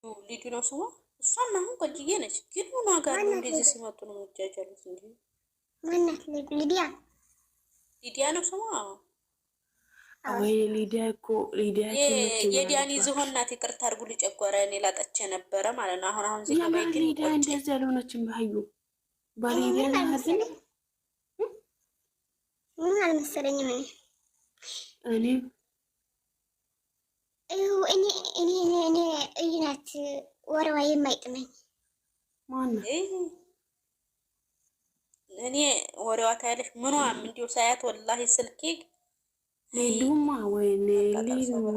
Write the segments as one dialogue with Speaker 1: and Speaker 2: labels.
Speaker 1: ልጁ ነው ስሟ። እሷም አሁን ቆንጅዬ ነች፣ ግን ምን ዋጋ አለው እንደዚህ ሲመጡ ነው የሚጃጃሉት እንጂ።
Speaker 2: ማናት? ሊዲያ
Speaker 1: ሊዲያ ነው ስሟ።
Speaker 3: ወይ ሊዲያ እኮ ሊዲያ
Speaker 1: የዲያኒ ዝሆን ናት። ይቅርታ አድርጉ ሊጨጓራ እኔ ላጠቼ ነበረ ማለት ነው። አሁን ሲገባኝ ግን
Speaker 3: ሊዲያ እንደዚህ ያልሆነችም ባዩ ባሊዲያ ነው
Speaker 2: ምን አልመሰለኝም እኔ እኔ እይናት ወረዋ የማይጥመኝ
Speaker 3: ማነው?
Speaker 1: እኔ ወሬዋ ታያለሽ ምኗም እንዲሁ ሳያት ወላሂ ስልኬ
Speaker 3: ሊዱማ ወይኔ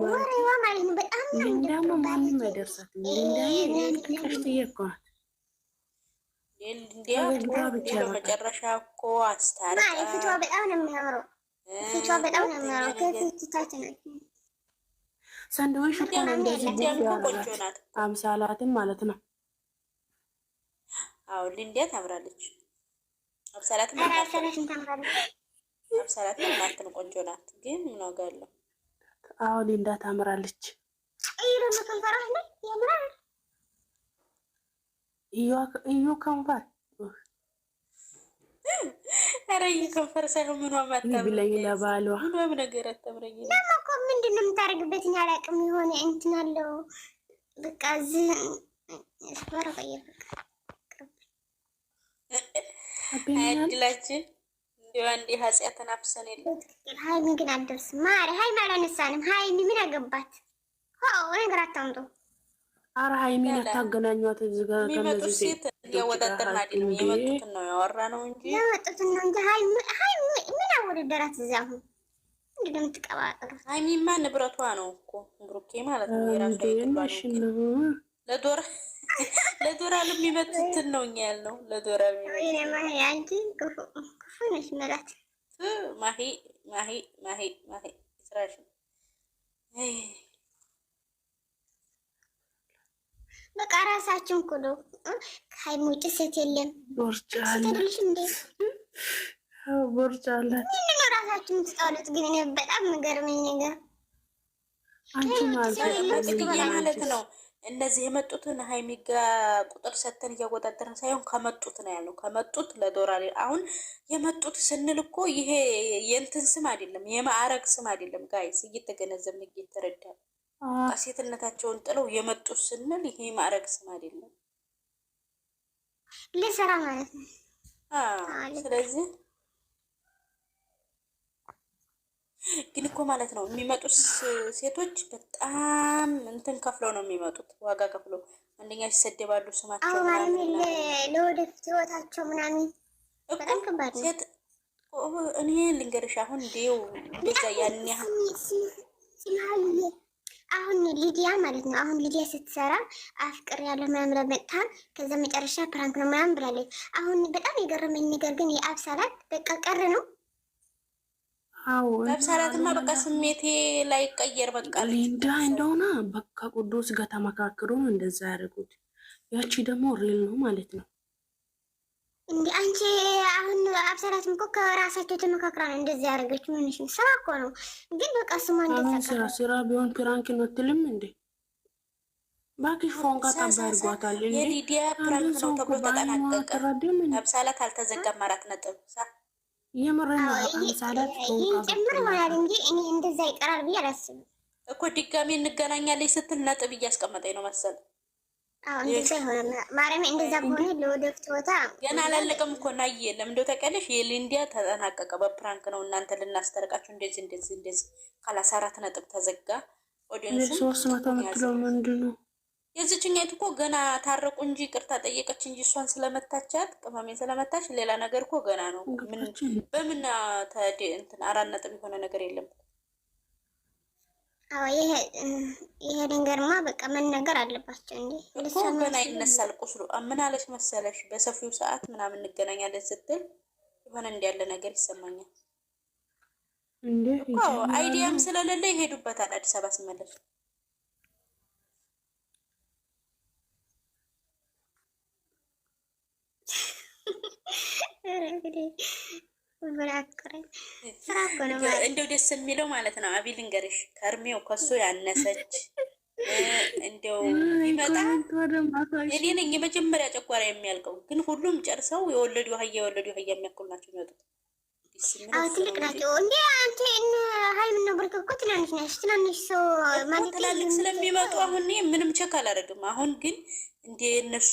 Speaker 2: ወሬዋ ማለት ነው። በጣም
Speaker 3: ሊንዳማ ማንም አይደርሳትም። ሊንዳ ከሽትዬ እኮ ናት።
Speaker 1: መጨረሻ እኮ አስታርቃ
Speaker 2: ፊቷ በጣም ነው የሚያምረው። ፊቷ በጣም ነው የሚያምረው። ከፊት ታች ነው
Speaker 3: ሰንዶሽ እኮ ነው እንደዚህ
Speaker 1: ቆንጆ ናት።
Speaker 3: አምሳላትም ማለት ነው።
Speaker 1: አዎ ሊንዲያ ታምራለች። አምሳላትም አምሳላትም ቆንጆ ናት። ግን ምን ዋጋ አለው?
Speaker 3: አዎ ሊንዳ ታምራለች። እዩ ከንፈር
Speaker 1: ኧረ እዩ ከንፈር ሳይሆን ምኗ
Speaker 3: ብለኝ ለባሏ
Speaker 1: ምንም ነገር አታምረኝ።
Speaker 2: ደግሞ እኮ ምንድን ነው የምታደርግበት? እኔ አላውቅም። የሆነ እንትን አለው በቃ እዚህ ስፈራ ቆየ
Speaker 1: እድላችን እንዲሁ አንዴ ኃጢአትን አፍሰን የለም።
Speaker 2: ሀይሚ ግን አትደርስም። ሀይሚ አላነሳንም። ሀይሚ ምን አገባት? ነገር አታምጡ።
Speaker 3: ኧረ ሀይሚን አታገናኟት። እዚህ ጋር
Speaker 1: የሚመጡት ሴት እያወዳደርን አይደለም፣ የመጡትን ነው ያወራ ነው እንጂ
Speaker 2: የመጡትን ነው እንጂ ሀይሚ ምን አወዳደራት? እዚያ አሁን እንግዲህ የምትቀባጥሩት
Speaker 1: ሀይሚማ ንብረቷ ነው እኮ ብሩኬ ማለት ነው። የራሱ ለዶራ ለሚመጡትን ነው እኛ ያልነው። ለዶራ
Speaker 2: አንቺ ክፉ ነሽ መላት
Speaker 1: ማሂ ስራሽ
Speaker 2: በቃ ራሳችን ኩሉ ከሀይሚ ውጭ ሴት የለም። ቦርጫለች
Speaker 3: ቦርጫላት
Speaker 2: ምንድን ነው ራሳችን ትጣሉት? ግን እኔ በጣም የሚገርመኝ ነገር
Speaker 3: አንቺ
Speaker 1: ማለት ነው እነዚህ የመጡትን ሀይሚ ጋ ቁጥር ሰተን እያወዳደርን ሳይሆን ከመጡት ነው ያለው። ከመጡት ለዶላር አሁን የመጡት ስንል እኮ ይሄ የእንትን ስም አይደለም፣ የማዕረግ ስም አይደለም። ጋይስ እየተገነዘብን እየተረዳን ሴትነታቸውን ጥለው የመጡት ስንል ይሄ ማዕረግ ስም አይደለም፣
Speaker 2: ለስራ ማለት ነው።
Speaker 1: ስለዚህ ግን እኮ ማለት ነው የሚመጡት ሴቶች በጣም እንትን ከፍለው ነው የሚመጡት፣ ዋጋ ከፍለው። አንደኛ ሲሰደባሉ ስማቸው
Speaker 2: ምናምን ለወደፊት ህይወታቸው ምናምን በጣም ከባድ ነው።
Speaker 1: እኔ ልንገርሽ አሁን እንዲው እንደዛ ያን ያህል
Speaker 2: አሁን ሊዲያ ማለት ነው። አሁን ሊዲያ ስትሰራ አፍቅር ያለው ምናምን ለመጣ ከዛ መጨረሻ ፕራንክ ነው ምናምን ብላለች። አሁን በጣም የገረመኝ ነገር ግን የአብሳላት በቃ ቀር ነው።
Speaker 3: አዎ
Speaker 1: አብሳላትማ በቃ ስሜቴ ላይ ቀየር በቃ
Speaker 3: ሊንዳ እንደሆነ በቃ ቅዱስ ጋር ተመካክሮ ነው እንደዛ ያደርጉት። ያቺ ደግሞ ሪል ነው ማለት ነው።
Speaker 2: እንዴ አንቺ አሁን አብሳላትም እኮ ከራሳቸው ተመካክራ ነው እንደዚህ ያደረገችው። ምንሽ ስራ እኮ ነው። ግን በቃ ስማ እንደዛ
Speaker 3: ስራ ቢሆን ፕራንክ ነው ትልም እንዴ ባክሽ ፎን ጋር ታባርጓታል እንዴ
Speaker 1: የሊዲያ ፕራንክ ነው ተብሎ ተጠናቀቀ። አብሳላት አልተዘጋም 4 ነጥብ
Speaker 3: የምረና አብሳላት
Speaker 2: ጨምር ይሆናል እንጂ እኔ እንደዛ ይቀራል ብዬ አላስብም
Speaker 1: እኮ። ድጋሚ እንገናኛለን ስትል ነጥብ እያስቀመጠኝ ነው መሰል።
Speaker 2: አዎ እንደዛ ይሆናል። ማርያም እንደዛ ከሆነ ለወደፊት ወታ
Speaker 1: ገና አላለቀም እኮ ናየ። ለምን እንደው ተቀለሽ የሊንዲያ ተጠናቀቀ። በፕራንክ ነው እናንተ ልናስተርቃችሁ እንደዚህ ካላስ 4 ነጥብ ተዘጋ። ኦዲየንሱ
Speaker 3: 300 ምትለው ምንድነው?
Speaker 1: የዚህኛይቱ እኮ ገና ታረቁ እንጂ ቅርታ ጠየቀች እንጂ እሷን ስለመታቻት ቅመሜን ስለመታች ሌላ ነገር እኮ ገና ነው። በምን እንትን 4 ነጥብ የሆነ ነገር የለም።
Speaker 2: አዎ ይሄ ነገርማ በቃ መነገር አለባቸው እንዴ
Speaker 1: እኮ ገና ይነሳል ቁስሉ። ምን አለች መሰለሽ በሰፊው ሰዓት ምናምን እንገናኛለን ስትል የሆነ እንዲያለ ነገር ይሰማኛል
Speaker 3: እንዴ
Speaker 1: እኮ። አይዲያም ስለሌለ ይሄዱበታል አዲስ አበባ ሲመለሱ። እንደው ደስ የሚለው ማለት ነው አቢ ልንገርሽ፣ ከእድሜው ከሱ ያነሰች እንደው ቢመጣ እኔ ነኝ የመጀመሪያ ጨጓራ የሚያልቀው። ግን ሁሉም ጨርሰው የወለዱ አህያ የሚያክሉ ናቸው የሚወጡት።
Speaker 2: ትልቅ ናቸው እንዴ አንተ ሀይሚና ብሩክ እኮ ትናንሽ ናቸው። ትናንሽ ሰው ማለት
Speaker 1: ትላልቅ ስለሚመጡ አሁን ምንም ቸክ አላደርግም። አሁን ግን እንደ እነሱ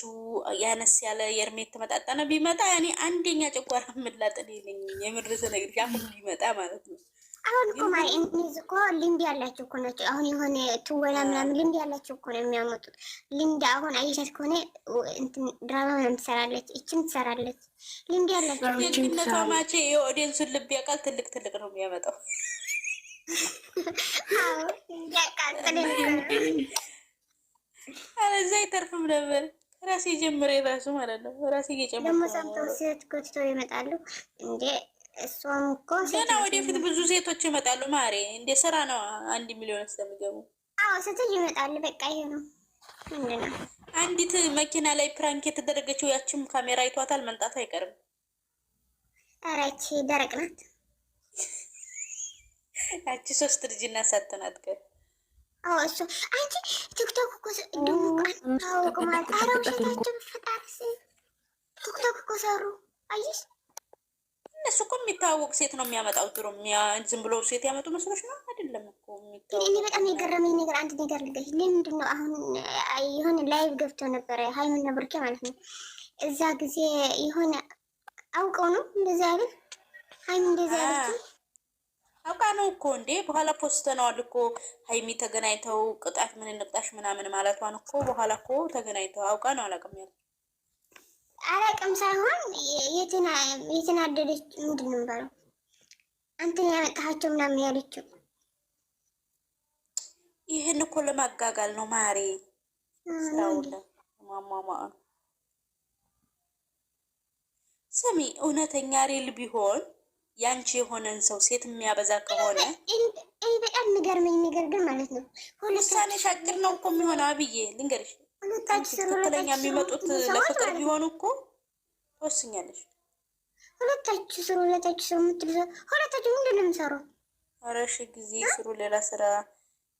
Speaker 1: ያነስ ያለ የእርሜት ተመጣጣነ ቢመጣ እኔ አንደኛ ጨጓራ ምላጥ ነኝ። የምር ስነግርሽ አሁን ቢመጣ ማለት ነው።
Speaker 2: አሁን እኮ ማለት እነዚህ እኮ ልምድ ያላቸው እኮ ናቸው። አሁን የሆነ ትወና ምናምን ልምድ ያላቸው እኮ ነው የሚያመጡት። ልምድ አሁን አይሻት ከሆነ እንትን ድራማ ምናምን ትሰራለች፣ እችም ትሰራለች። ልምድ ያላቸው
Speaker 1: ደግነቷ ማቼ የኦዲየንሱን ልብ ያውቃል። ትልቅ ትልቅ ነው የሚያመጣው።
Speaker 2: አዎ ያቃጥል
Speaker 1: አለዛ አይተርፍም ነበር። ራሴ ጀምሬ ራሱ ማለት ነው ራሴ እየጨመረ
Speaker 2: ደግሞ ሰምተው ሴት ጎትተው ይመጣሉ እንዴ። እሷም እኮ
Speaker 1: ገና ወደፊት ብዙ ሴቶች ይመጣሉ። ማሬ እንደ ስራ ነው 1 ሚሊዮን ስለሚገቡ።
Speaker 2: አዎ ሴቶች ይመጣሉ። በቃ ይሄ ነው ምንድነው።
Speaker 1: አንዲት መኪና ላይ ፕራንክ የተደረገችው ያችም ካሜራ አይቷታል። መምጣቱ አይቀርም።
Speaker 2: ኧረ ይህቺ ደረቅ ናት።
Speaker 1: ያቺ 3 ልጅና ሳትናት ቀር
Speaker 2: አዎ እሱ አንቺ ቲክቶክ እኮ ደግሞ ታውቁ ማለት አረውሸታቸው ፈጣሪስ ቲክቶክ እኮ ሰሩ አይሽ
Speaker 1: እነሱ እኮ የሚታወቅ ሴት ነው የሚያመጣው። ድሮ ዝም ብሎ ሴት ያመጡ መስሎች ነው አይደለም እኮ የሚታወቅ።
Speaker 2: እኔ በጣም የገረመኝ ነገር አንድ ነገር ልገሽ። ለምንድን ነው አሁን የሆነ ላይቭ ገብቶ ነበረ ሀይሚና ብሩኬ ማለት ነው። እዛ ጊዜ የሆነ አውቀው ነው እንደዚህ ያለ ሀይሚ እንደዚህ ያለችው
Speaker 1: አውቃ ነው እኮ እንዴ። በኋላ ፖስተነዋል እኮ ሀይሚ ተገናኝተው ቅጣት ምን እንቅጣሽ ምናምን ማለቷን እኮ በኋላ እኮ ተገናኝተው አውቃ ነው። አላውቅም ያለ
Speaker 2: አላውቅም ሳይሆን የተናደደች ምንድን ነው የሚባለው አንተን ያመጣሃቸው ምናምን ያለችው
Speaker 1: ይህን እኮ ለማጋጋል ነው ማሬ። ስራውለ ማማማ ስሚ፣ እውነተኛ ሬል ቢሆን ያንቺ የሆነን ሰው ሴት የሚያበዛ ከሆነ
Speaker 2: በጣም የሚገርመኝ ነገር ግን ማለት ነው
Speaker 1: ውሳኔ ሻቅር ነው እኮ የሚሆነው። አብዬ ልንገርሽ፣ ትክክለኛ የሚመጡት ለፍቅር ቢሆኑ እኮ ትወስኛለሽ።
Speaker 2: ሁለታችሁ ስሩ የምትሉ ሁለታችሁ ምንድን ነው የምሰራው?
Speaker 1: ኧረ እሺ ጊዜ ስሩ። ሌላ ስራ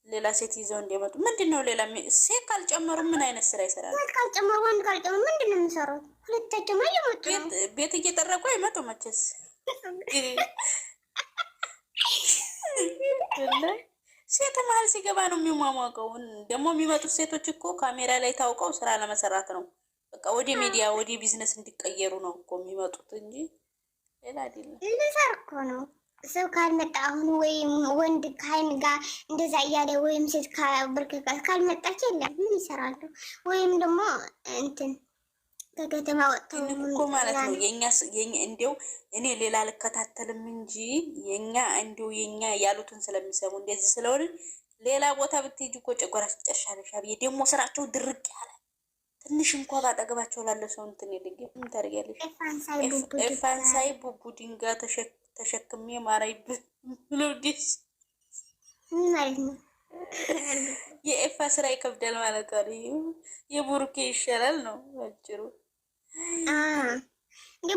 Speaker 1: ሌላ ሴት ይዘው እንዲመጡ ምንድን ነው? ሌላ ሴት ካልጨመሩ ምን አይነት ስራ ይሰራሉ?
Speaker 2: ሴት ካልጨመሩ ወንድ ካልጨመሩ ምንድን ነው የምሰራው? ሁለታችሁ ማ እየመጡ ነው።
Speaker 1: ቤት እየጠረቁ አይመጡ መቼስ ሴት መሀል ሲገባ ነው የሚሟሟቀው። ደግሞ የሚመጡት ሴቶች እኮ ካሜራ ላይ ታውቀው ስራ ለመሰራት ነው። በቃ ወደ ሚዲያ ወደ ቢዝነስ እንዲቀየሩ ነው እኮ የሚመጡት እንጂ ሌላ አይደለም።
Speaker 2: ልሰር እኮ ነው ሰው ካልመጣ አሁን ወይም ወንድ ከሀይሚ ጋር እንደዛ እያለ ወይም ሴት ብሩክ ጋር ካልመጣች የለም ምን ይሰራሉ? ወይም ደግሞ እንትን ከከተማ ወጥተው
Speaker 1: እኮ ማለት ነው የኛ እንዲያው እኔ ሌላ አልከታተልም እንጂ የኛ እንዲያው የኛ ያሉትን ስለሚሰሙ እንደዚህ ስለሆነ ሌላ ቦታ ብትሄጂ እኮ ጨጓራሽ ትጨርሻለሽ። አብዬ ደግሞ ስራቸው ድርቅ ያለ ትንሽ እንኳን ባጠገባቸው ላለ ሰው እንትን ይልኝ ምን ታደርጊያለሽ? ኤፋንሳይ ቡቡ ድንጋይ ተሸክሜ ማራይ ብሎ ዲስ
Speaker 2: ማለት ነው።
Speaker 1: የኤፋ ስራ ይከብዳል ማለት ነው። የቡሩኬ ይሻላል ነው አጭሩ።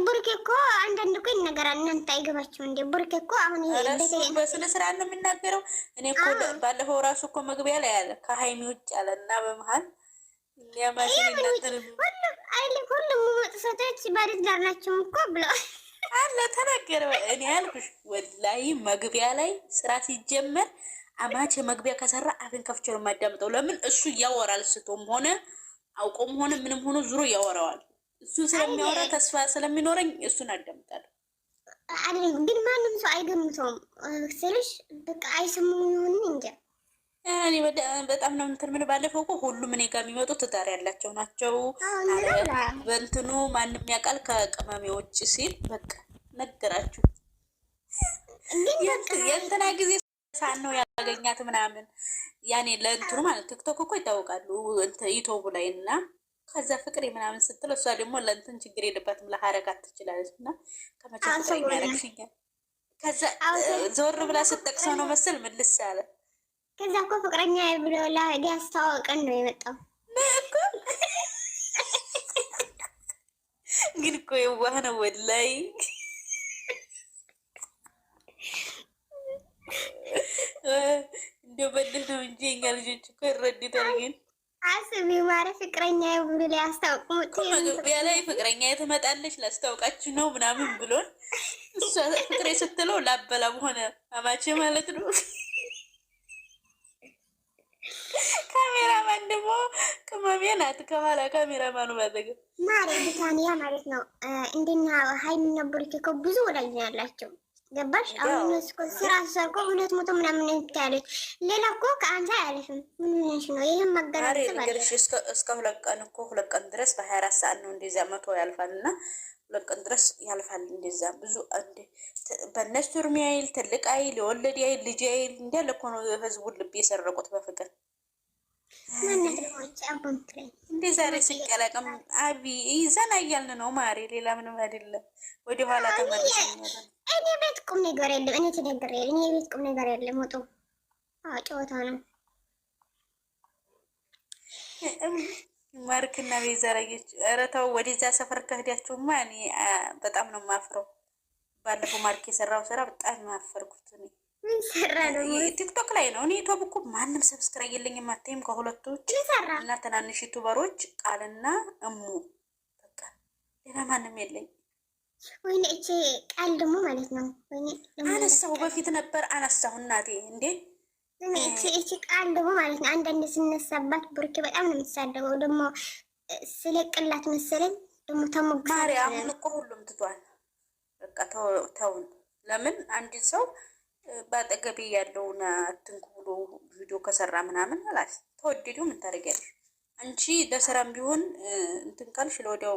Speaker 2: ቡሩኬ እኮ አንዳንድ እኮ ይነገራል። እናንተ አይገባችሁም እንዴ? ቡሩኬ እኮ አሁን
Speaker 1: በስነ ስርዓት ነው የሚናገረው። እኔ እኮ ባለፈው ራሱ እኮ መግቢያ ላይ ያለ ከሀይሚ ውጭ ያለ እና በመሀል ሊያማሽን ይናገር
Speaker 2: ሁሉም መጥሰቶች ባለት ጋር ናቸው እኮ ብለዋል
Speaker 1: አለ ተናገረ። እኔ ያልኩሽ ወላሂ መግቢያ ላይ ስራ ሲጀመር አማች መግቢያ ከሰራ አፍን ከፍቼ ነው የማዳምጠው። ለምን እሱ ያወራል፣ ስቶም ሆነ አውቆም ሆነ ምንም ሆኖ ዙሮ ያወራዋል። እሱ ስለሚያወራ ተስፋ ስለሚኖረኝ እሱን አዳምጣለሁ።
Speaker 2: አይደለም ግን ማንም ሰው አይገምተውም ስልሽ በቃ አይሰሙም ይሁን እንጂ
Speaker 1: እኔ በጣም ነው እንትን ምን ባለፈው እኮ ሁሉም እኔ ጋር የሚመጡ ትዳር ያላቸው ናቸው። በእንትኑ ማንም ያውቃል ከቅመሜ ውጭ ሲል በቃ ነገራችሁ። የእንትና ጊዜ ሳን ነው ያገኛት ምናምን ያኔ ለእንትኑ ማለት ቲክቶክ እኮ ይታወቃሉ ዩቲዩብ ላይ እና ከዛ ፍቅሬ ምናምን ስትል እሷ ደግሞ ለእንትን ችግር የለባትም ለሀረካት ትችላለች እና ከመቼ ፍቅሬ የሚያረግሽኛል ከዛ ዞር ብላ ስትጠቅሰው ነው መሰል ምልስ አለ።
Speaker 2: ከዛ እኮ ፍቅረኛ ብሎ ሊያስተዋወቀን ነው የመጣው።
Speaker 1: ግን እኮ የዋህ ነው ወላሂ። እንዲያው በልህ ነው እንጂ የኛ ልጆች እኮ ይረዱታል። ግን
Speaker 2: አስቢ ማረ ፍቅረኛ ብሎ ላይ አስታውቁት
Speaker 1: መግቢያ ላይ ፍቅረኛ ትመጣለች ላስታውቃችሁ ነው ምናምን ብሎን እሷ ፍቅሬ ስትለው ላበላም ሆነ አማቼ ማለት ነው። ካሜራማን ደግሞ ቅመሜ ናት። ከኋላ ካሜራማኑ ባጠገብ
Speaker 2: ማረ ብታንያ ማለት ነው። እንደኛ ሀይሚና ብሩኬ እኮ ብዙ ወዳጅ ነው ያላቸው። ገባሽ? አሁን እኮ ስራ ሰርቆ 200 ምናምን እንታለች። ሌላ እኮ ከአንሳ አያለፍም። ምን ሆነሽ ነው? ይሄን ማገናዘብ አለ።
Speaker 1: እስከ 2 ቀን እኮ 2 ቀን ድረስ በ24 ሰዓት ነው እንደዚያ 100 ያልፋል እና 2 ቀን ድረስ ያልፋል። እንደዛ ብዙ እንደ በእነሱ እድሜ አይል ትልቅ አይል የወለድ አይል ልጅ አይል እንዳለ እኮ ነው ህዝቡን ልብ የሰረቁት በፍቅር እንዴ ዛሬ ሲቀላቀም አቢ ይዘና እያልን ነው ማሪ። ሌላ ምንም አይደለም። ወደ ኋላ ተመልሰን
Speaker 2: እኔ ቤት ቁም ነገር የለም። እኔ ተነግሬ እኔ ቤት ቁም ነገር የለም። ወጡ ጨዋታ ነው።
Speaker 1: ማርክና ቤዛ ላየች። ኧረ ተው ወደዛ ሰፈር ከሄዳችሁማ እኔ በጣም ነው የማፍረው። ባለፈው ማርክ የሰራው ስራ በጣም የማፈርኩት እኔ ቲክቶክ ላይ ነው። እኔ ዩቱብ እኮ ማንም ሰብስክራይብ የለኝም። አታይም? ከሁለቱ ውጭ እና ትናንሽ ዩቱበሮች ቃልና እሙ በቃ ሌላ ማንም የለኝ።
Speaker 2: ወይኔ እቺ ቃል ደግሞ ማለት ነው። ወይኔ
Speaker 1: አነሳሁ በፊት ነበር አነሳሁ እናቴ እንዴ
Speaker 2: እቺ ቃል ደግሞ ማለት ነው። አንዳንድ ስነሳባት ብሩኬ በጣም ነው የምትሳደበው። ደግሞ ስለቅላት መሰለኝ ደግሞ ተሞግሳ
Speaker 1: ማርያምን እኮ ሁሉም ትቷል። በቃ ተውን። ለምን አንድ ሰው በአጠገቤ ያለውን አትንኩ ብሎ ቪዲዮ ከሰራ ምናምን አላስ ተወደዱ ምን ታደርጊያለሽ አንቺ? ለስራም ቢሆን እንትን ካልሽ ለወዲያው